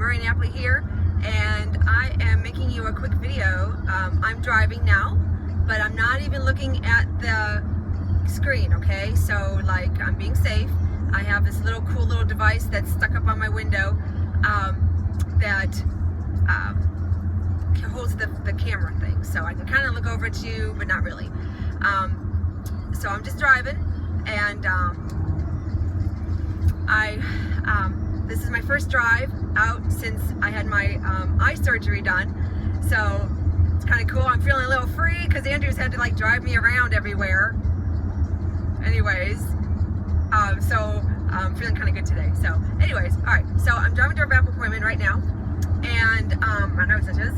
very Napoli here, and I am making you a quick video. I'm driving now, but I'm not even looking at the screen, okay? So like, I'm being safe. I have this little cool little device that's stuck up on my window that holds the camera thing, so I can kind of look over at you, but not really. So I'm just driving, and this is my first drive out since I had my eye surgery done, so it's kind of cool. I'm feeling a little free because Andrew's had to like drive me around everywhere. Anyways, so I'm feeling kind of good today. So anyways, all right, so I'm driving to a wrap appointment right now, and my nose itches.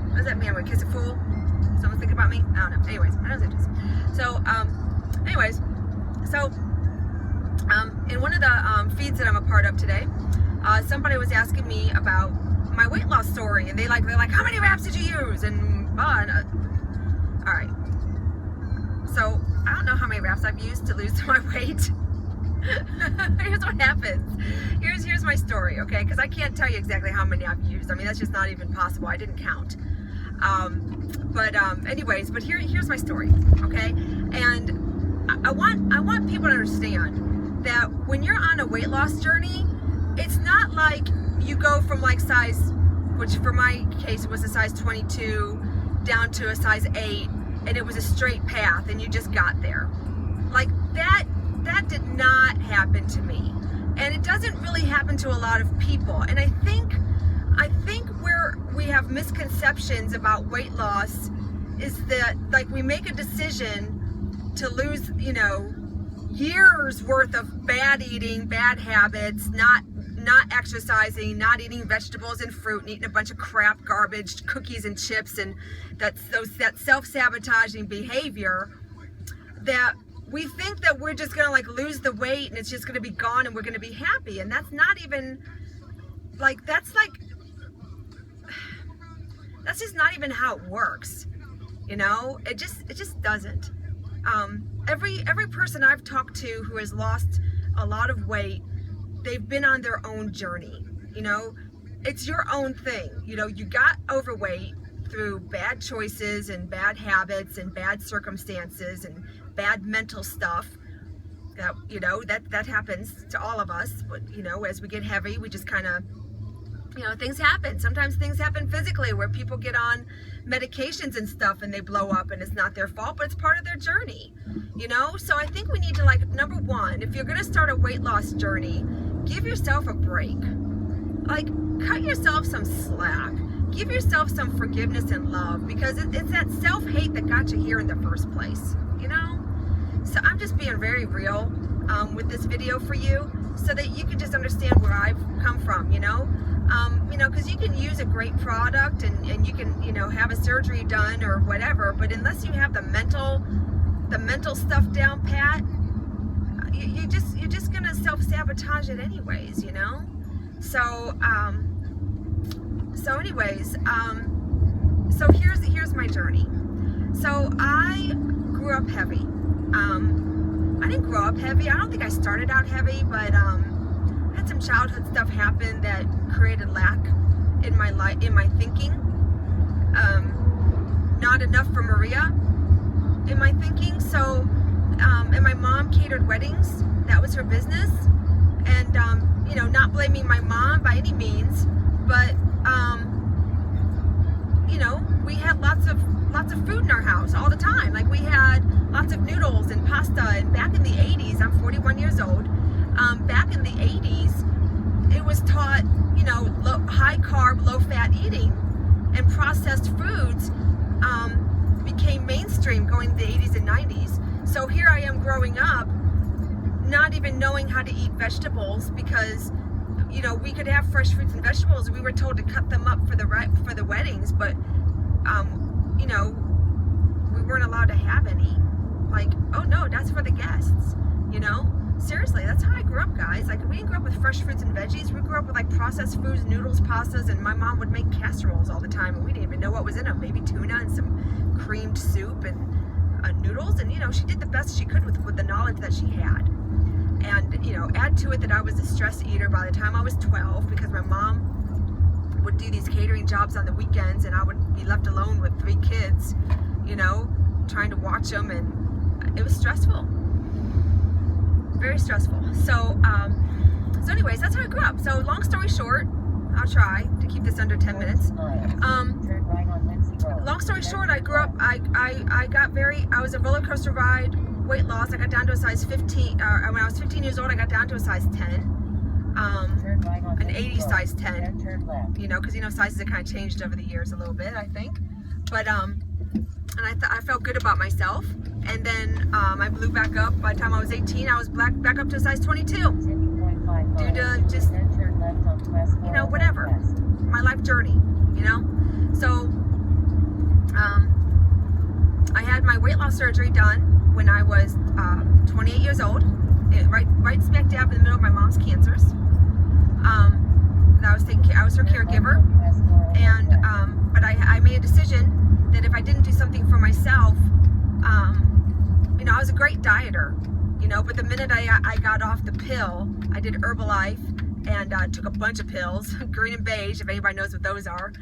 What does that mean? I'm gonna kiss a fool? Someone's thinking about me? I don't know. Anyways, my nose itches. So in one of the feeds that I'm a part of today, somebody was asking me about my weight loss story, and they're like, how many wraps did you use? And all right. So I don't know how many wraps I've used to lose my weight. Here's what happens. Here's my story, okay? Because I can't tell you exactly how many I've used. I mean, that's just not even possible. I didn't count. Anyways, but here's my story, okay? And I want people to understand that when you're on a weight loss journey, it's not like you go from like size, which for my case was a size 22 down to a size 8, and it was a straight path and you just got there. Like that did not happen to me. And it doesn't really happen to a lot of people. And I think where we have misconceptions about weight loss is that like we make a decision to lose, years worth of bad eating, bad habits, not exercising, not eating vegetables and fruit, and eating a bunch of crap, garbage, cookies and chips, and that self-sabotaging behavior, that we think that we're just gonna like lose the weight and it's just gonna be gone and we're gonna be happy. And that's not even like, that's just not even how it works. It just doesn't. Every person I've talked to who has lost a lot of weight, they've been on their own journey. It's your own thing. You got overweight through bad choices and bad habits and bad circumstances and bad mental stuff. That happens to all of us. But as we get heavy, we just kind of, things happen. Sometimes things happen physically where people get on medications and stuff and they blow up, and it's not their fault, but it's part of their journey. So I think we need to, like, number one, if you're gonna start a weight loss journey, give yourself a break. Like, cut yourself some slack. Give yourself some forgiveness and love, because it's that self-hate that got you here in the first place, So I'm just being very real with this video for you, so that you can just understand where I've come from, because you can use a great product and you can, have a surgery done or whatever, but unless you have the mental stuff down pat, you're just gonna self-sabotage it anyways, So anyways, so here's my journey. So I grew up heavy. I didn't grow up heavy. I don't think I started out heavy, but I had some childhood stuff happen that created lack in my life, in my thinking. Not enough for Maria in my thinking. So, and my mom catered weddings. That was her business. And not blaming my mom by any means, but we had lots of food in our house all the time. Like, we had lots of noodles and pasta. And back in the 80s, I'm 41 years old. Back in the 80s, it was taught, high carb, low fat eating, and processed foods became mainstream going to the 80s and 90s. So here I am growing up, not even knowing how to eat vegetables, because we could have fresh fruits and vegetables. We were told to cut them up for the weddings, but we weren't allowed to have any. Like, oh no, that's for the guests. Seriously, that's how I grew up, guys. Like, we didn't grow up with fresh fruits and veggies. We grew up with like processed foods, noodles, pastas, and my mom would make casseroles all the time, and we didn't even know what was in them. Maybe tuna and some creamed soup and noodles, and she did the best she could with the knowledge that she had. And add to it that I was a stress eater by the time I was 12, because my mom would do these catering jobs on the weekends, and I would be left alone with 3 kids, you know, trying to watch them, and it was stressful, very stressful. So anyways, that's how I grew up. So long story short, I'll try to keep this under 10 minutes. Long story short, I grew up, I was a roller coaster ride, weight loss. I got down to a size 15, when I was 15 years old, I got down to a size 10, an 80 size 10, you know, because, you know, sizes have kind of changed over the years a little bit, I think. But, and I felt good about myself. And then I blew back up. By the time I was 18, I was back up to a size 22. Due to just, you know, whatever. My life journey, you know? So, I had my weight loss surgery done when I was 28 years old, right smack dab in the middle of my mom's cancers. I was her caregiver, and but I made a decision that if I didn't do something for myself, you know, I was a great dieter, you know, but the minute I got off the pill, I did Herbalife and took a bunch of pills, green and beige, if anybody knows what those are.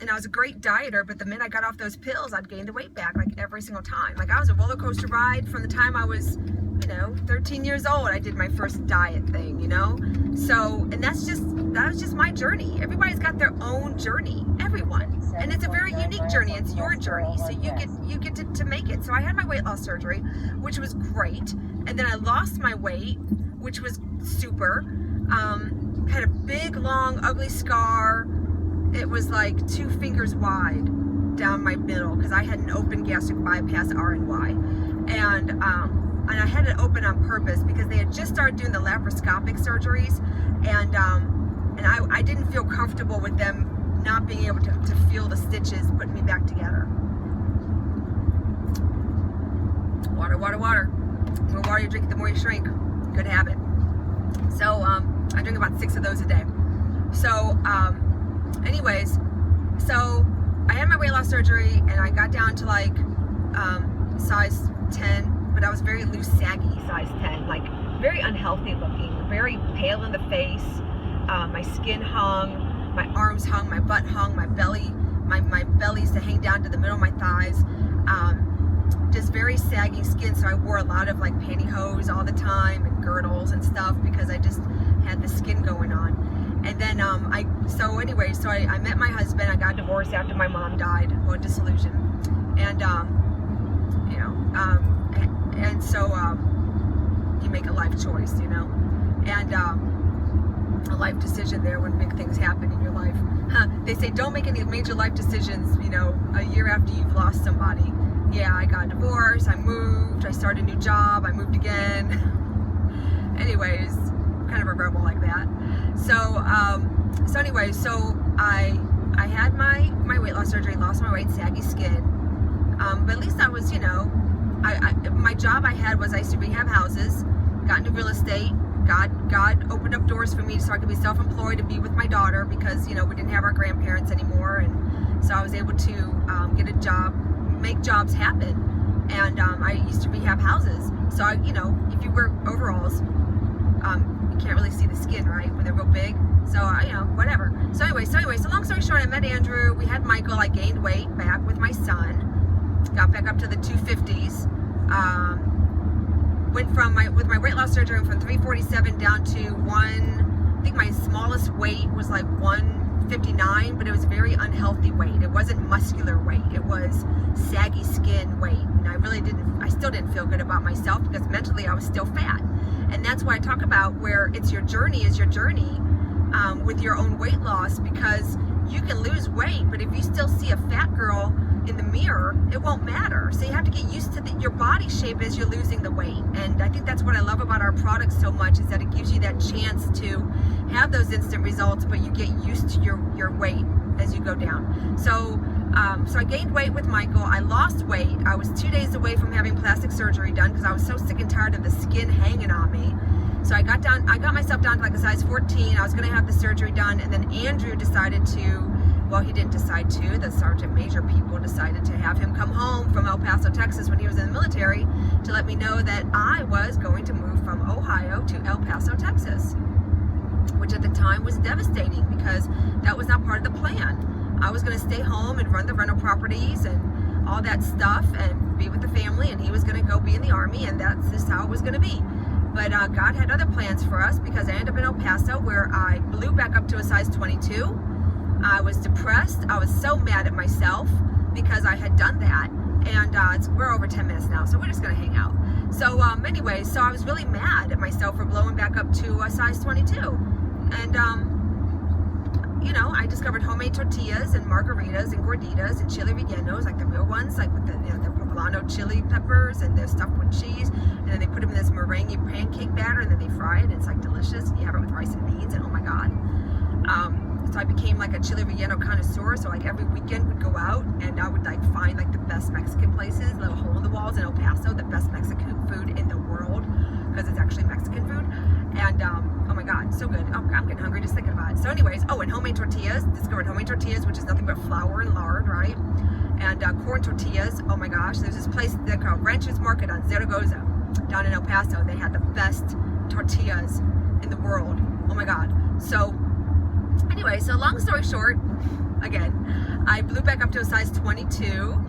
And I was a great dieter, but the minute I got off those pills, I'd gain the weight back, like every single time. Like I was a roller coaster ride from the time I was, you know, 13 years old. I did my first diet thing, you know. So, and that was just my journey. Everybody's got their own journey, everyone, and it's a very unique journey. It's your journey, so you get to make it. So I had my weight loss surgery, which was great, and then I lost my weight, which was super. Had a big, long, ugly scar. It was like 2 fingers wide down my middle because I had an open gastric bypass RNY, and I had it open on purpose because they had just started doing the laparoscopic surgeries, and I didn't feel comfortable with them not being able to feel the stitches putting me back together. Water, water, water. The more water you drink, the more you shrink. Good habit. So I drink about 6 of those a day. So anyways, so I had my weight loss surgery, and I got down to like size 10, but I was very loose, saggy size 10, like very unhealthy looking, very pale in the face. My skin hung, my arms hung, my butt hung, my belly used to hang down to the middle of my thighs. Just very saggy skin, so I wore a lot of like pantyhose all the time and girdles and stuff because I just had the skin going on. And then I met my husband. I got divorced after my mom died, well, dissolution, and you know, and so you make a life choice, you know, and a life decision there when big things happen in your life. They say don't make any major life decisions, you know, a year after you've lost somebody. Yeah, I got divorced. I moved. I started a new job. I moved again. Anyways, kind of a rebel like that. So anyway, so I had my weight loss surgery, lost my weight, saggy skin. But at least I was, you know, my job I had was I used to rehab houses, got into real estate. God opened up doors for me so I could be self-employed and be with my daughter because, you know, we didn't have our grandparents anymore, and so I was able to get a job, make jobs happen. And I used to rehab houses, so you know, if you wear overalls, you can't really see the skin, right, when they're real big. So you know, whatever. So anyway, so long story short, I met Andrew. We had Michael. I gained weight back with my son. Got back up to the 250s. Went from with my weight loss surgery from 347 down to I think my smallest weight was like 159, but it was very unhealthy weight. It wasn't muscular weight. It was saggy skin weight. And I still didn't feel good about myself because mentally I was still fat. And that's why I talk about where it's your journey is your journey with your own weight loss, because you can lose weight, but if you still see a fat girl in the mirror, it won't matter. So you have to get used to your body shape as you're losing the weight. And I think that's what I love about our products so much, is that it gives you that chance to have those instant results, but you get used to your weight as you go down. So I gained weight with Michael. I lost weight. I was 2 days away from having plastic surgery done because I was so sick and tired of the skin hanging on me. So I got myself down to like a size 14. I was going to have the surgery done, and then Andrew decided to, well, he didn't decide to, the Sergeant Major people decided to have him come home from El Paso, Texas when he was in the military to let me know that I was going to move from Ohio to El Paso, Texas. which at the time was devastating because that was not part of the plan. I was going to stay home and run the rental properties and all that stuff and be with the family, and he was going to go be in the Army, and that's just how it was going to be. But God had other plans for us, because I ended up in El Paso, where I blew back up to a size 22. I was depressed. I was so mad at myself because I had done that. And we're over 10 minutes now, so we're just going to hang out. So anyway, so I was really mad at myself for blowing back up to a size 22. And, you know, I discovered homemade tortillas and margaritas and gorditas and chili rellenos, like the real ones, like with the, you know, the poblano chili peppers, and they're stuffed with cheese, and then they put them in this meringue pancake batter, and then they fry it, and it's like delicious, and you have it with rice and beans, and oh my God. So I became like a chili relleno connoisseur, so like every weekend we'd go out, and I would like find like the best Mexican places, little hole in the walls in El Paso, the best Mexican food in the world, because it's actually Mexican food. And oh my God, so good. Oh, I'm getting hungry just thinking about it. So anyways, oh, and homemade tortillas, discovered homemade tortillas, which is nothing but flour and lard, right? And corn tortillas, oh my gosh, there's this place they call Rancher's Market on Zaragoza, down in El Paso. They had the best tortillas in the world. Oh my God. So anyway, so long story short, again, I blew back up to a size 22.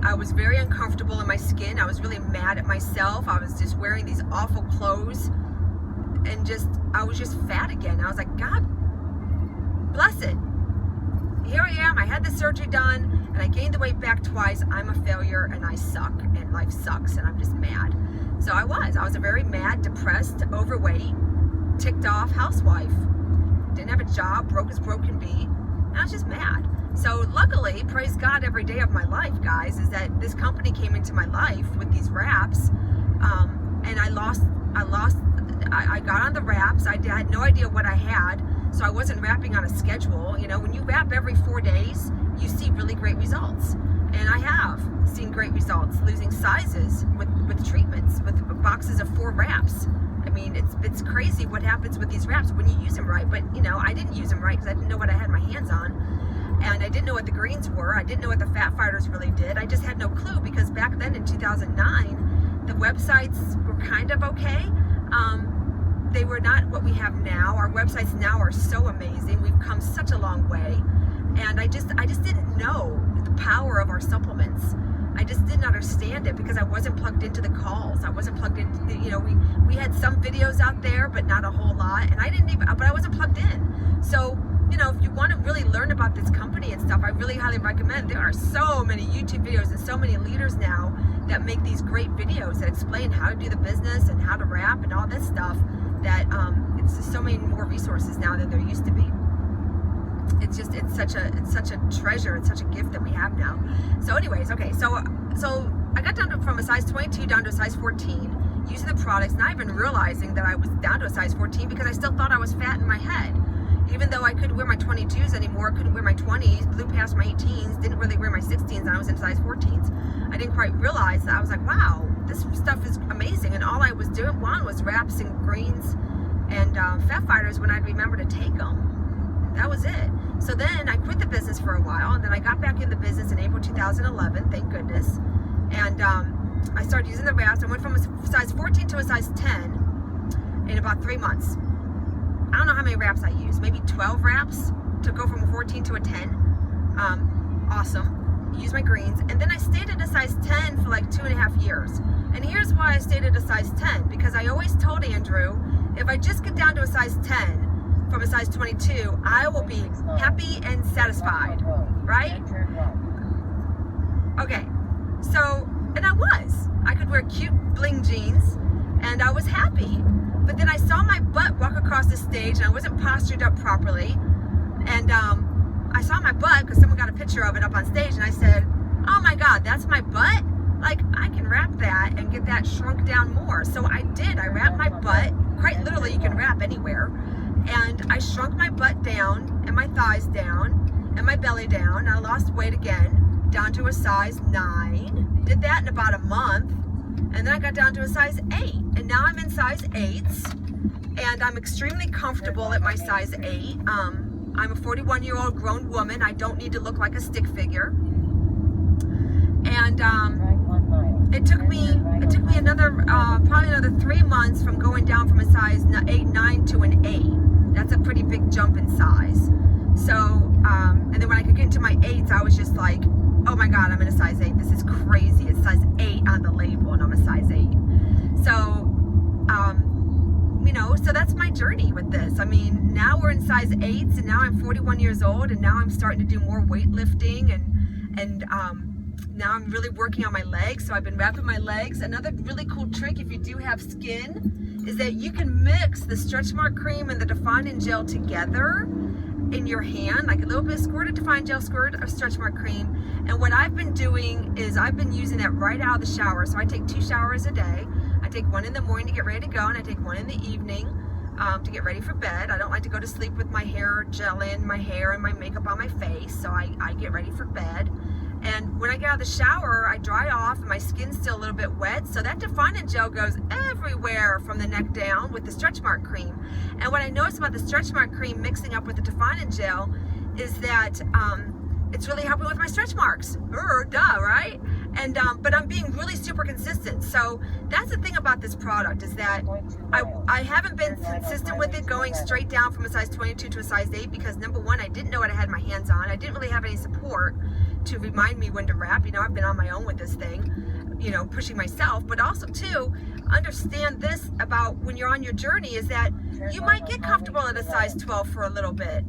I was very uncomfortable in my skin. I was really mad at myself. I was just wearing these awful clothes, and I was just fat again. I was like, God bless it. Here I am. I had the surgery done, and I gained the weight back twice. I'm a failure, and I suck, and life sucks, and I'm just mad. So I was a very mad, depressed, overweight, ticked off housewife. Didn't have a job, broke as broke can be, and I was just mad. So luckily, praise God, every day of my life, guys, is that this company came into my life with these wraps, and I got on the wraps. I had no idea what I had, so I wasn't wrapping on a schedule. You know, when you wrap every 4 days, you see really great results, and I have seen great results, losing sizes with treatments, with boxes of 4 wraps. I mean, it's crazy what happens with these wraps when you use them right. But, you know, I didn't use them right because I didn't know what I had my hands on. And I didn't know what the greens were. I didn't know what the fat fighters really did. I just had no clue, because back then in 2009, the websites were kind of okay. They were not what we have now. Our websites now are so amazing. We've come such a long way. And I just didn't know the power of our supplements. I just didn't understand it because I wasn't plugged into the calls. I wasn't plugged into the, you know, we had some videos out there, but not a whole lot. And I wasn't plugged in. So, you know, if you want to really learn about this company and stuff, I really highly recommend. There are so many YouTube videos and so many leaders now that make these great videos that explain how to do the business and how to wrap and all this stuff, that it's just so many more resources now than there used to be. It's such a treasure. It's such a gift that we have now. So anyways, okay, so I got down from a size 22 down to a size 14 using the products, not even realizing that I was down to a size 14 because I still thought I was fat in my head. Even though I couldn't wear my 22s anymore, couldn't wear my 20s, blew past my 18s, didn't really wear my 16s, and I was in size 14s. I didn't quite realize that. I was like, wow, this stuff is amazing. And all I was doing was wraps and greens and fat fighters when I'd remember to take them. That was it. So then I quit the business for a while, and then I got back in the business in April 2011, thank goodness. And I started using the wraps. I went from a size 14 to a size 10 in about 3 months. I don't know how many wraps I used, maybe 12 wraps to go from a 14 to a 10. Awesome. Use my greens. And then I stayed at a size 10 for like 2.5 years. And here's why I stayed at a size 10, because I always told Andrew, if I just get down to a size 10 from a size 22, I will be happy and satisfied, right? Okay, so, and I was. I could wear cute bling jeans, and I was happy. But then I saw my butt walk across the stage, and I wasn't postured up properly. And I saw my butt because someone got a picture of it up on stage, and I said, oh my God, that's my butt? Like, I can wrap that and get that shrunk down more. So I did. I wrapped my butt. Quite literally, you can wrap anywhere. And I shrunk my butt down, and my thighs down, and my belly down. I lost weight again, down to a size 9. Did that in about a month. And then I got down to a size 8. And now I'm in size 8s. And I'm extremely comfortable at my size 8. I'm a 41-year-old grown woman. I don't need to look like a stick figure. And it took me another probably another 3 months from going down from a size 8, 9 to an 8. That's a pretty big jump in size. So, and then when I could get into my 8s, I was just like, oh my God, I'm in a size 8. This is crazy. It's size 8 on the label, and I'm a size 8. So, so that's my journey with this. I mean, now we're in size 8s, and now I'm 41 years old, and now I'm starting to do more weightlifting, and now I'm really working on my legs. So I've been wrapping my legs. Another really cool trick, if you do have skin, is that you can mix the stretch mark cream and the defining gel together in your hand, like a little bit of squirted defining gel, squirt of stretch mark cream. And what I've been doing is I've been using that right out of the shower. So I take 2 showers a day. I take one in the morning to get ready to go, and I take one in the evening to get ready for bed. I don't like to go to sleep with my hair gel in my hair and my makeup on my face, so I get ready for bed. And when I get out of the shower, I dry off, and my skin's still a little bit wet, so that defining gel goes everywhere from the neck down with the stretch mark cream. And what I noticed about the stretch mark cream mixing up with the defining gel is that it's really helping with my stretch marks. Duh, right? And but I'm being really super consistent. So that's the thing about this product, is that I haven't been consistent with it going straight down from a size 22 to a size 8 because, number one, I didn't know what I had my hands on. I didn't really have any support to remind me when to wrap. I've been on my own with this thing, pushing myself. But also, too, understand this about when you're on your journey, is that you might get comfortable at a size 12 for a little bit.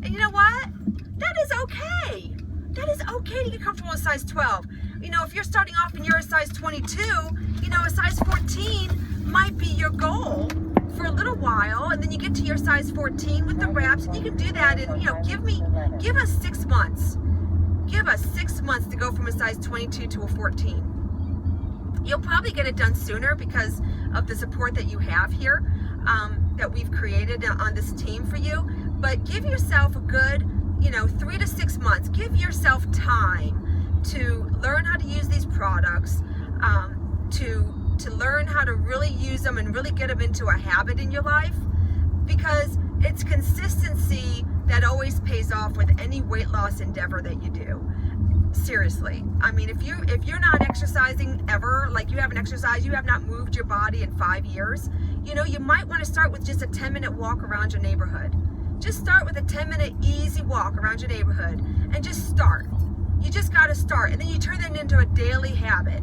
And you know what? That is okay. That is okay to get comfortable in size 12. If you're starting off and you're a size 22, a size 14 might be your goal for a little while, and then you get to your size 14 with the wraps, and you can do that in, give us 6 months. Give us 6 months to go from a size 22 to a 14. You'll probably get it done sooner because of the support that you have here, that we've created on this team for you. But give yourself a good 3 to 6 months. Give yourself time to learn how to use these products, to learn how to really use them and really get them into a habit in your life, because it's consistency that always pays off with any weight loss endeavor that you do. Seriously. I mean, if you're not exercising ever, like you haven't exercised, you have not moved your body in 5 years, you might want to start with just a 10-minute walk around your neighborhood. Just start with a 10-minute easy walk around your neighborhood, and just start. You just got to start, and then you turn that into a daily habit.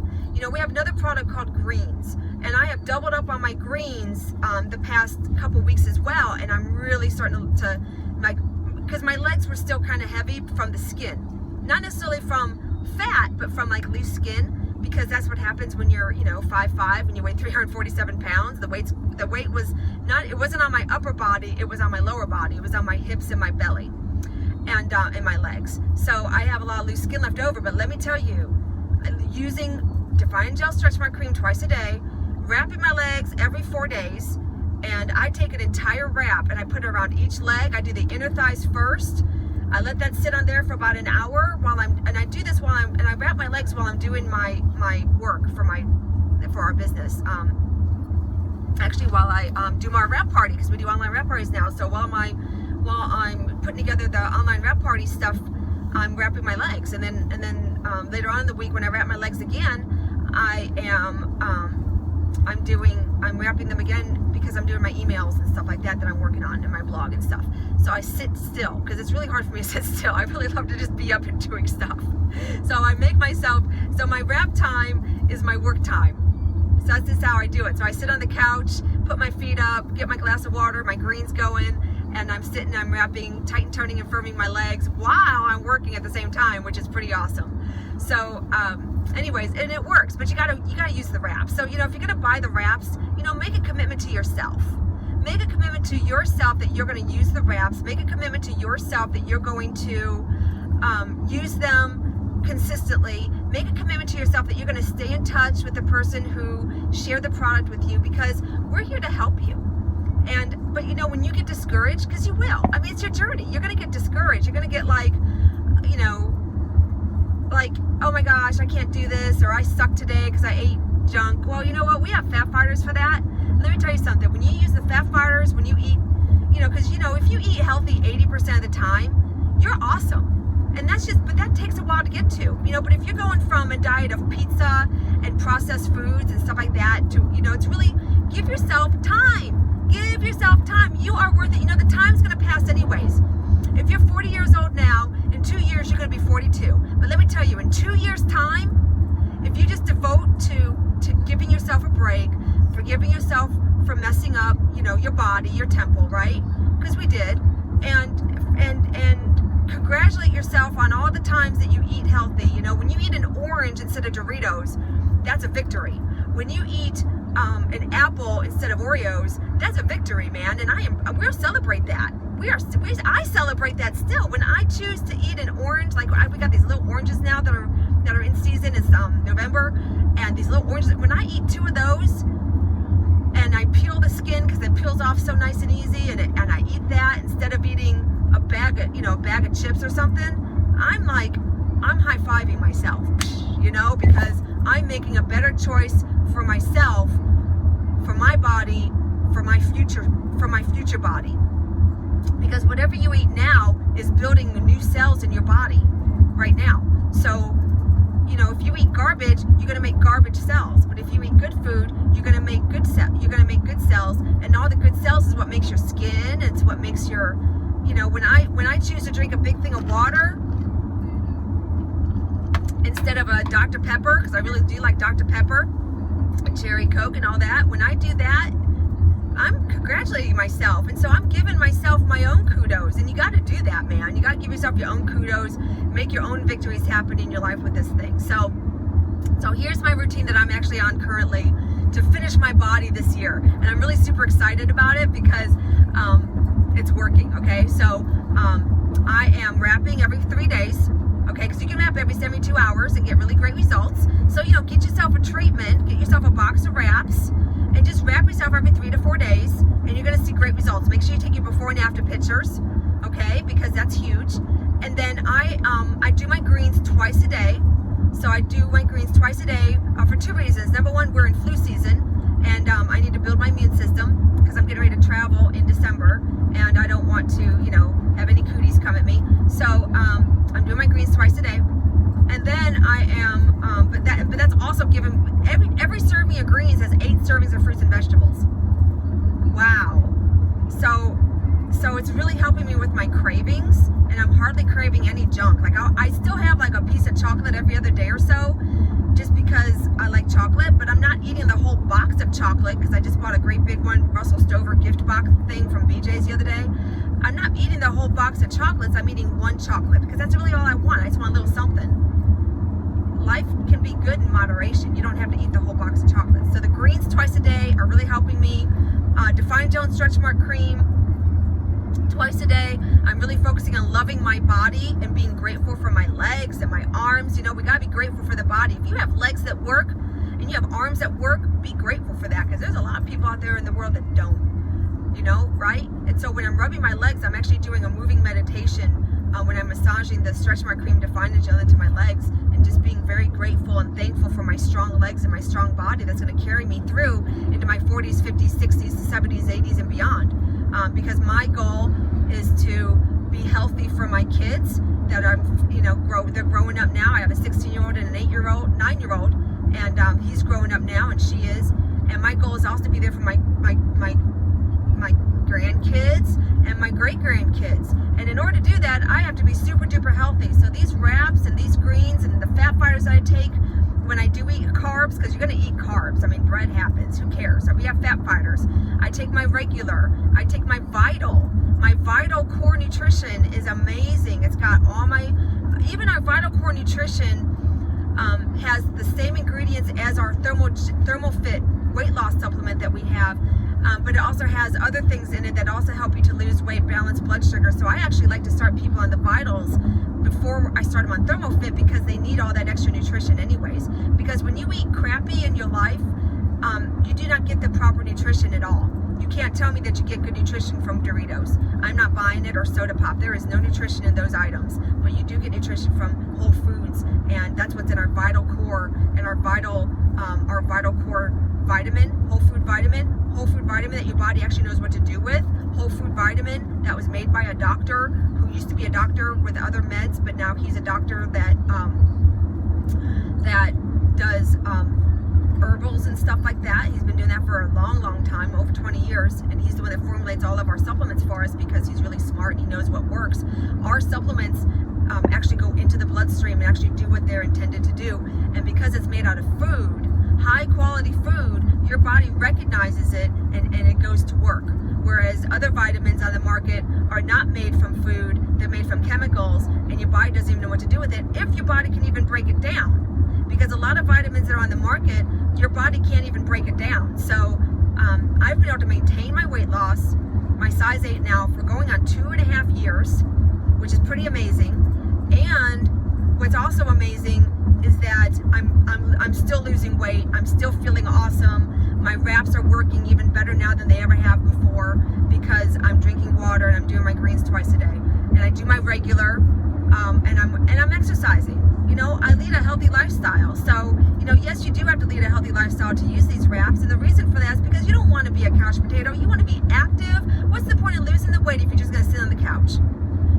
We have another product called greens, and I have doubled up on my greens the past couple weeks as well, and I'm really starting to because my legs were still kind of heavy from the skin, not necessarily from fat, but from like loose skin, because that's what happens when you're 5'5" and you weigh 347 pounds. The weight was not, it wasn't on my upper body, it was on my lower body. It was on my hips and my belly and my legs. So I have a lot of loose skin left over. But let me tell you, using Define Gel Stretch Mark Cream twice a day, wrapping my legs every 4 days, and I take an entire wrap and I put it around each leg. I do the inner thighs first. I let that sit on there for about an hour and I do this and I wrap my legs while I'm doing my work for our business. Actually, while I do my wrap party, because we do online wrap parties now. So while I'm putting together the online wrap party stuff, I'm wrapping my legs, and then later on in the week when I wrap my legs again, I'm wrapping them again because I'm doing my emails and stuff like that I'm working on in my blog and stuff. So I sit still because it's really hard for me to sit still. I really love to just be up and doing stuff. So I make myself, so my wrap time is my work time. So that's just how I do it. So I sit on the couch, put my feet up, get my glass of water, my greens going, and I'm wrapping, tight turning and firming my legs while I'm working at the same time, which is pretty awesome. So anyways, and it works, but you gotta use the wraps. So if you're gonna buy the wraps, make a commitment to yourself. Make a commitment to yourself that you're going to use the wraps. Make a commitment to yourself that you're going to use them consistently. Make a commitment to yourself that you're going to stay in touch with the person who shared the product with you, because we're here to help you. But when you get discouraged, because you will. I mean, it's your journey. You're going to get discouraged. You're going to get like, oh my gosh, I can't do this, or I suck today because I ate junk. Well, you know what? We have fat fighters for that. Let me tell you something. When you use the fat fighters, when you eat, because if you eat healthy 80% of the time, you're awesome. And but that takes a while to get to, but if you're going from a diet of pizza and processed foods and stuff like that to, it's really, give yourself time. Give yourself time. You are worth it. You know, the time's going to pass anyways. If you're 40 years old now, in 2 years, you're going to be 42. But let me tell you, in 2 years' time, if you just devote to giving yourself a break, forgiving yourself for messing up, you know, your body, your temple, right? Because we did. And congratulate yourself on all the times that you eat healthy. You know, when you eat an orange instead of Doritos, that's a victory. When you eat an apple instead of Oreos, that's a victory, man. And we'll celebrate that. I celebrate that still. When I choose to eat an orange, like we got these little oranges now that are in season. It's November, and these little oranges. When I eat 2 of those, and I peel the skin because it peels off so nice and easy, and I eat that instead of eating a bag of chips or something, I'm high-fiving myself, you know, because I'm making a better choice for myself, for my body, for my future body. Because whatever you eat now is building the new cells in your body right now. So, you know, if you eat garbage, you're going to make garbage cells. But if you eat good food, you're going to make good cells, and all the good cells is what makes your skin. It's what makes your, you know, when I choose to drink a big thing of water instead of a Dr. Pepper, because I really do like Dr. Pepper and cherry Coke and all that, when I do that, I'm congratulating myself. And so I'm giving myself my own kudos. And you got to do that, man. You got to give yourself your own kudos, make your own victories happen in your life with this thing. So here's my routine that I'm actually on currently to finish my body this year. And I'm really super excited about it because it's working, okay? So I am wrapping every 3 days, okay? Because you can wrap every 72 hours and get really great results. So, you know, get yourself a treatment, get yourself a box of wraps, and just wrap yourself every 3 to 4 days, and you're going to see great results. Make sure you take your before and after pictures, okay? Because that's huge. And then I do my greens twice a day. So I do my greens twice a day for 2 reasons. Number one, we're in flu season, and I need to build my immune system because I'm getting ready to travel in December, and I don't want to, you know, have any cooties come at me. So I'm doing my greens twice a day, and then I am, but that's also given. Every serving of greens has 8 servings of fruits and vegetables. Wow. So it's really helping me with my cravings, and I'm hardly craving any junk. Like I still have like a piece of chocolate every other day or so, just because I like chocolate, but I'm not eating the whole box of chocolate because I just bought a great big one, Russell Stover gift box thing from BJ's the other day. I'm not eating the whole box of chocolates. I'm eating 1 chocolate because that's really all I want. I just want a little something. Life can be good in moderation. You don't have to eat the whole box of chocolates. So the greens twice a day are really helping me. Define Jones Stretch Mark Cream twice a day. I'm really focusing on loving my body and being grateful for my legs and my arms. You know, we gotta be grateful for the body. If you have legs that work and you have arms that work, be grateful for that, because there's a lot of people out there in the world that don't, you know, right? And so when I'm rubbing my legs, I'm actually doing a moving meditation when I'm massaging the Stretch Mark Cream Define Gel into my legs, and just being very grateful and thankful for my strong legs and my strong body that's going to carry me through into my 40s, 50s, 60s, 70s, 80s, and beyond. Because my goal is to be healthy for my kids that are, you know, they're growing up now. I have a 16-year-old and an 8-year-old, 9-year-old, and he's growing up now, and she is. And my goal is also to be there for my grandkids and my great-grandkids. And in order to do that, I have to be super duper healthy. So these wraps and these greens and the fat fibers that I take when I do eat carbs, because you're going to eat carbs. I mean, bread happens. Who cares? So we have fat fibers. I take my regular. I take my Vital. My Vital Core Nutrition is amazing. It's got all my, even our Vital Core Nutrition has the same ingredients as our Thermal Fit weight loss supplement that we have. But it also has other things in it that also help you to lose weight, balance blood sugar. So I actually like to start people on the Vitals before I start them on ThermoFit, because they need all that extra nutrition anyways. Because when you eat crappy in your life, you do not get the proper nutrition at all. You can't tell me that you get good nutrition from Doritos. I'm not buying it, or Soda Pop. There is no nutrition in those items. But you do get nutrition from whole foods, and that's what's in our Vital Core and our Vital Core vitamin, whole food vitamin that your body actually knows what to do with. Whole food vitamin that was made by a doctor who used to be a doctor with other meds, but now he's a doctor that does herbals and stuff like that. He's been doing that for a long time, over 20 years, and he's the one that formulates all of our supplements for us because he's really smart and he knows what works. Our supplements actually go into the bloodstream and actually do what they're intended to do, and because it's made out of food, high quality food, your body recognizes it and it goes to work. Whereas other vitamins on the market are not made from food, they're made from chemicals, and your body doesn't even know what to do with it, if your body can even break it down. Because a lot of vitamins that are on the market, your body can't even break it down. So I've been able to maintain my weight loss, my size 8 now, for going on 2.5 years, which is pretty amazing. And what's also amazing is that I'm still losing weight. I'm still feeling awesome. My wraps are working even better now than they ever have before because I'm drinking water and I'm doing my greens twice a day. And I do my regular, and I'm exercising. You know, I lead a healthy lifestyle. So, you know, yes, you do have to lead a healthy lifestyle to use these wraps. And the reason for that is because you don't want to be a couch potato. You want to be active. What's the point of losing the weight if you're just going to sit on the couch?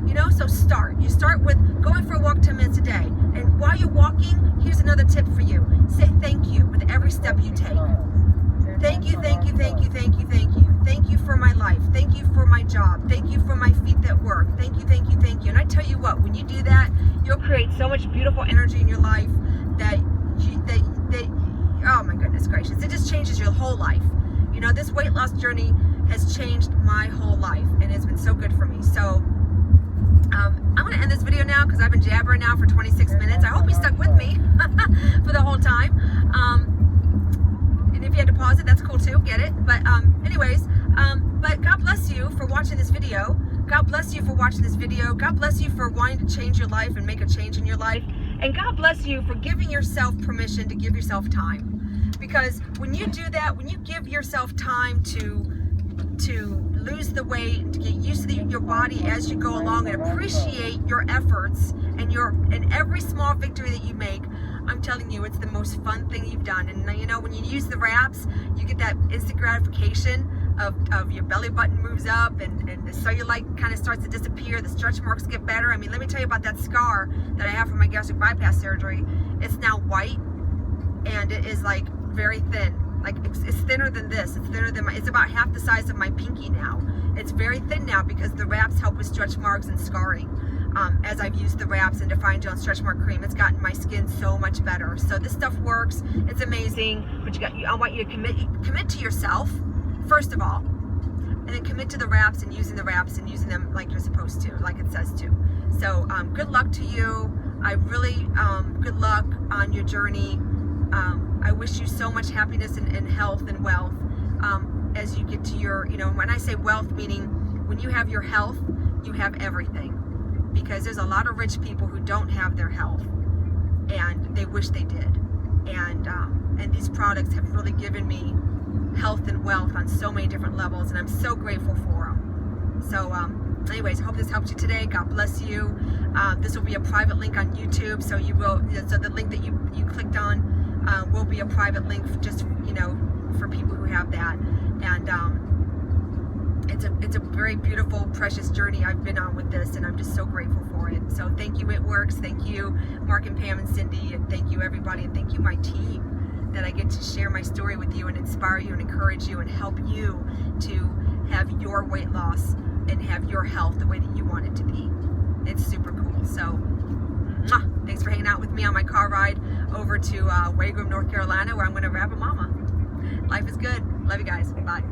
You know, so start. You start with going for a walk 10 minutes a day. And while you're walking, here's another tip for you. Say thank you with every step you take. Thank you, thank you, thank you, thank you, thank you. Thank you for my life. Thank you for my job. Thank you for my feet that work. Thank you, thank you, thank you. And I tell you what, when you do that, you'll create so much beautiful energy in your life that oh my goodness gracious, it just changes your whole life. You know, this weight loss journey has changed my whole life, and it's been so good for me. So I'm going to end this video now because I've been jabbering now for 26 minutes. I hope you stuck with me for the whole time. And if you had to pause it, that's cool too. Get it? But anyways, but God bless you for watching this video. God bless you for watching this video. God bless you for wanting to change your life and make a change in your life. And God bless you for giving yourself permission to give yourself time. Because when you do that, when you give yourself time to lose the weight, to get used to your body as you go along, and appreciate your efforts and every small victory that you make, I'm telling you, it's the most fun thing you've done. And you know, when you use the wraps, you get that instant gratification of your belly button moves up and the cellulite kind of starts to disappear, the stretch marks get better. I mean, let me tell you about that scar that I have from my gastric bypass surgery. It's now white and it is like very thin. Like it's thinner than this. It's thinner than it's about half the size of my pinky now. It's very thin now because the wraps help with stretch marks and scarring. As I've used the wraps and Define Gel and Stretch Mark Cream, it's gotten my skin so much better. So this stuff works. It's amazing. But I want you to commit to yourself, first of all, and then commit to the wraps and using the wraps and using them like you're supposed to, like it says to. So good luck to you. I really, good luck on your journey. I wish you so much happiness and health and wealth as you get to your, you know, when I say wealth, meaning when you have your health, you have everything. Because there's a lot of rich people who don't have their health and they wish they did. And these products have really given me health and wealth on so many different levels, and I'm so grateful for them. So anyways, I hope this helped you today. God bless you. This will be a private link on YouTube, so the link that you clicked on will be a private link for just, you know, for people who have that. And it's a very beautiful, precious journey I've been on with this, and I'm just so grateful for it. So thank you, It Works. Thank you, Mark and Pam and Cindy, and thank you, everybody, and thank you, my team, that I get to share my story with you and inspire you and encourage you and help you to have your weight loss and have your health the way that you want it to be. It's super cool. So thanks for hanging out with me on my car ride over to Wagram, North Carolina, where I'm going to wrap a mama. Life is good. Love you guys. Bye.